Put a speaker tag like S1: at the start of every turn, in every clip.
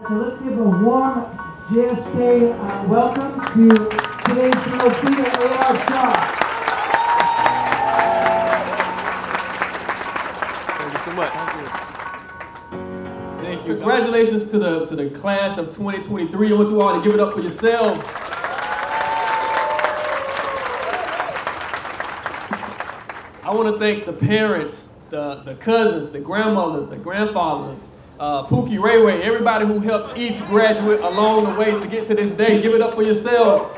S1: So let's give a warm JSK welcome to today's keynote speaker, A.R. Shaw.
S2: Thank you so much. Thank you. Congratulations to the class of 2023. I want you all to give it up for yourselves. I want to thank the parents, the cousins, the grandmothers, the grandfathers, Pookie, Ray Ray, everybody who helped each graduate along the way to get to this day. Give it up for yourselves.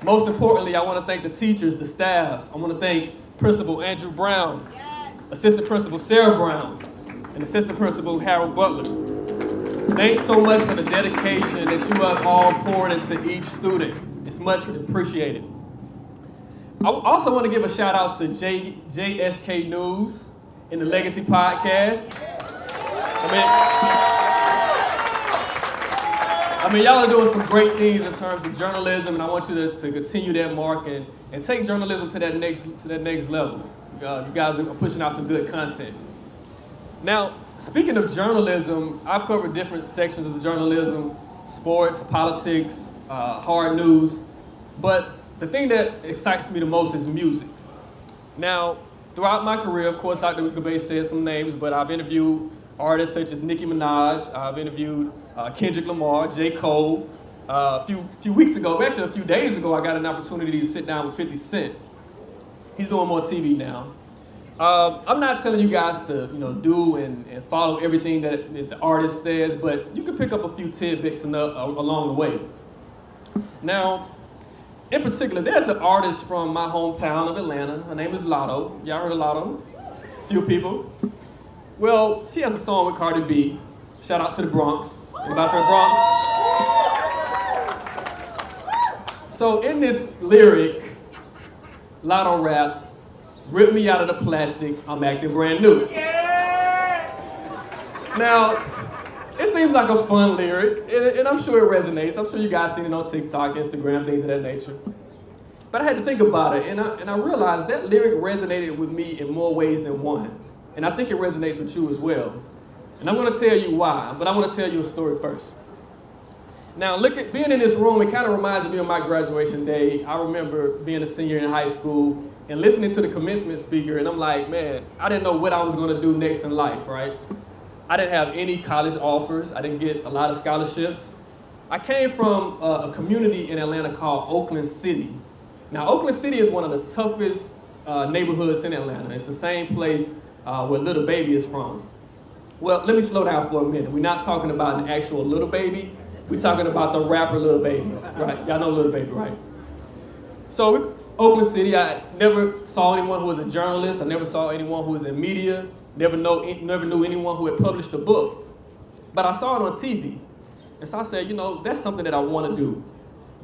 S2: Most importantly, I want to thank the teachers, the staff. I want to thank Principal Andrew Brown, Assistant Principal Sarah Brown, and Assistant Principal Harold Butler. Thanks so much for the dedication that you have all poured into each student. It's much appreciated. I also want to give a shout out to JSK News and the Legacy Podcast. I mean, y'all are doing some great things in terms of journalism, and I want you to continue that mark and take journalism to that next level. You guys are pushing out some good content. Now, speaking of journalism, I've covered different sections of journalism: sports, politics, hard news, but the thing that excites me the most is music. Now, throughout my career, of course, Dr. Gabay said some names, but I've interviewed artists such as Nicki Minaj. I've interviewed Kendrick Lamar, J. Cole. A few weeks ago, actually a few days ago, I got an opportunity to sit down with 50 Cent. He's doing more TV now. I'm not telling you guys to do and follow everything that the artist says, but you can pick up a few tidbits along the way. Now, in particular, there's an artist from my hometown of Atlanta. Her name is Lotto. Y'all heard of Lotto? A few people. Well, she has a song with Cardi B. Shout out to the Bronx. Anybody from the Bronx? So in this lyric, Lotto raps, "Rip me out of the plastic, I'm acting brand new." Now, it seems like a fun lyric, and I'm sure it resonates. I'm sure you guys seen it on TikTok, Instagram, things of that nature. But I had to think about it, and I realized that lyric resonated with me in more ways than one. And I think it resonates with you as well. And I'm going to tell you why, but I want to tell you a story first. Now, being in this room, it kind of reminds me of my graduation day. I remember being a senior in high school and listening to the commencement speaker, and I'm like, man, I didn't know what I was going to do next in life, right? I didn't have any college offers. I didn't get a lot of scholarships. I came from a community in Atlanta called Oakland City. Now, Oakland City is one of the toughest neighborhoods in Atlanta. It's the same place where Little Baby is from. Well, let me slow down for a minute. We're not talking about an actual Little Baby. We're talking about the rapper Little Baby, right? Y'all know Little Baby, right? So, Oakland City, I never saw anyone who was a journalist. I never saw anyone who was in media. Never knew anyone who had published a book. But I saw it on TV. And so I said, that's something that I want to do.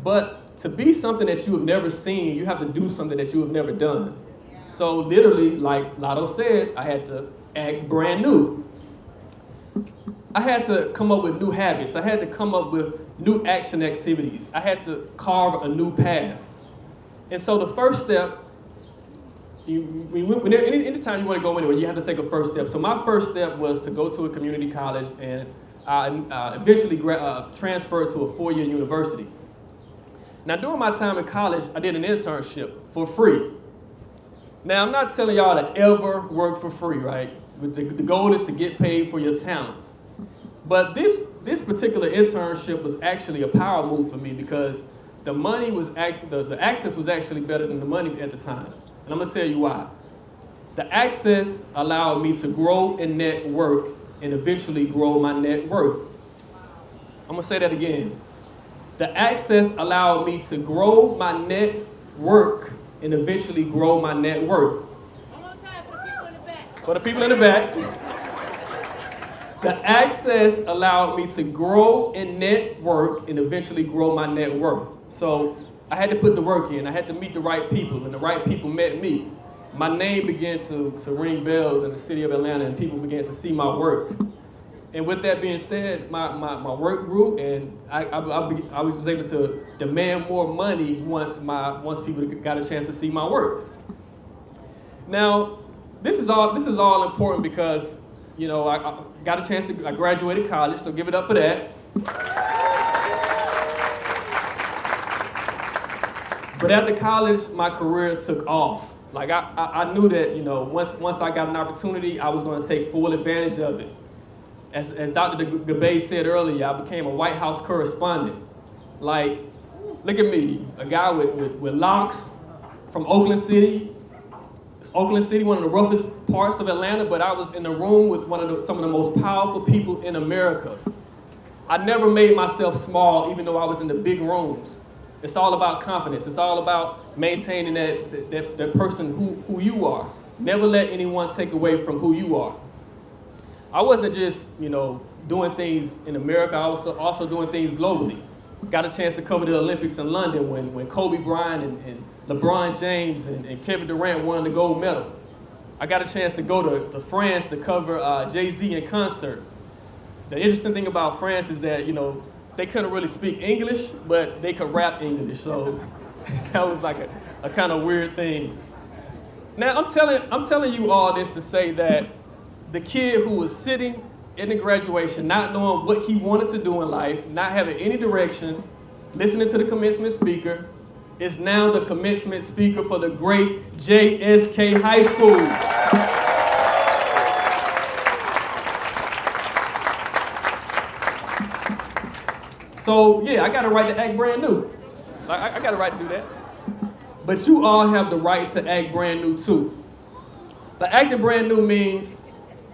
S2: But to be something that you have never seen, you have to do something that you have never done. So literally, like Lotto said, I had to act brand new. I had to come up with new habits. I had to come up with new action activities. I had to carve a new path. And so the first step, anytime you want to go anywhere, you have to take a first step. So my first step was to go to a community college, and I eventually transferred to a four-year university. Now, during my time in college, I did an internship for free. Now, I'm not telling y'all to ever work for free, right? The goal is to get paid for your talents. But this particular internship was actually a power move for me because the money was the access was actually better than the money at the time. And I'm gonna tell you why. The access allowed me to grow and network and eventually grow my net worth. I'm gonna say that again. The access allowed me to grow my network and eventually grow my net worth.
S3: One more time for the people in the back.
S2: For the people in the back. The access allowed me to grow and network and eventually grow my net worth. So I had to put the work in. I had to meet the right people, and the right people met me. My name began to ring bells in the city of Atlanta, and people began to see my work. And with that being said, my work grew, and I was able to demand more money once people got a chance to see my work. Now, this is all important because, I got a chance I graduated college, so give it up for that. But after college, my career took off. Like I knew that, once I got an opportunity, I was going to take full advantage of it. As Dr. Gabe said earlier, I became a White House correspondent. Like, look at me, a guy with locks from Oakland City. Oakland City, one of the roughest parts of Atlanta, but I was in the room with some of the most powerful people in America. I never made myself small, even though I was in the big rooms. It's all about confidence. It's all about maintaining that person who you are. Never let anyone take away from who you are. I wasn't just, doing things in America. I was also doing things globally. Got a chance to cover the Olympics in London when Kobe Bryant and LeBron James and Kevin Durant won the gold medal. I got a chance to go to France to cover Jay-Z in concert. The interesting thing about France is that, they couldn't really speak English, but they could rap English. So that was like a kind of weird thing. Now, I'm telling you all this to say that the kid who was sitting in the graduation, not knowing what he wanted to do in life, not having any direction, listening to the commencement speaker, is now the commencement speaker for the great JSK High School. So, yeah, I got a right to act brand new. I got a right to do that. But you all have the right to act brand new, too. But acting brand new means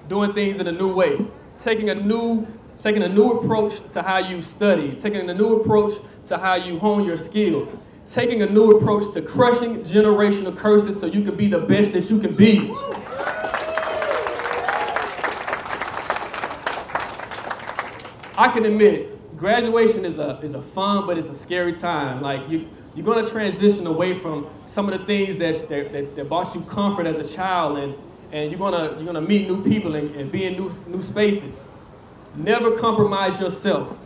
S2: doing things in a new way, taking a new approach to how you study, taking a new approach to how you hone your skills, taking a new approach to crushing generational curses so you can be the best that you can be. I can admit, graduation is a fun, but it's a scary time. Like you're gonna transition away from some of the things that brought you comfort as a child, and you're gonna meet new people and be in new spaces. Never compromise yourself.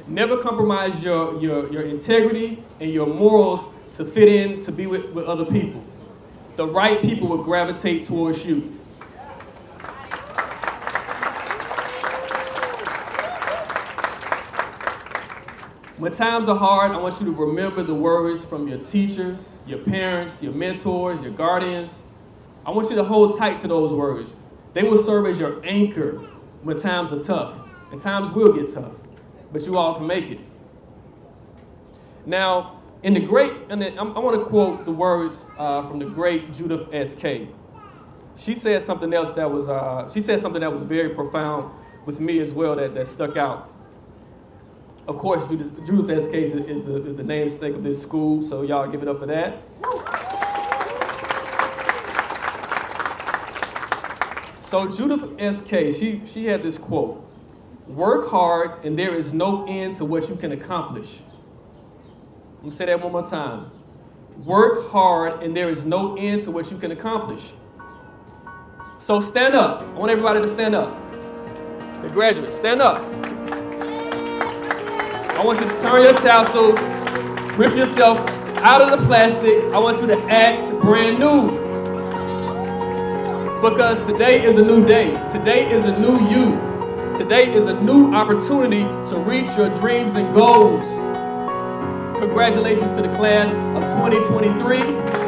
S2: Never compromise your integrity and your morals to fit in, to be with other people. The right people will gravitate towards you. When times are hard, I want you to remember the words from your teachers, your parents, your mentors, your guardians. I want you to hold tight to those words. They will serve as your anchor when times are tough, and times will get tough, but you all can make it. Now, I want to quote the words from the great Judith SK. She said something else that was very profound with me as well that stuck out. Of course, Judith SK is the namesake of this school, so y'all give it up for that. So Judith SK, she had this quote: "Work hard and there is no end to what you can accomplish." I'm gonna say that one more time. Work hard and there is no end to what you can accomplish. So stand up. I want everybody to stand up. The graduates, stand up. I want you to turn your tassels, rip yourself out of the plastic. I want you to act brand new. Because today is a new day. Today is a new you. Today is a new opportunity to reach your dreams and goals. Congratulations to the class of 2023.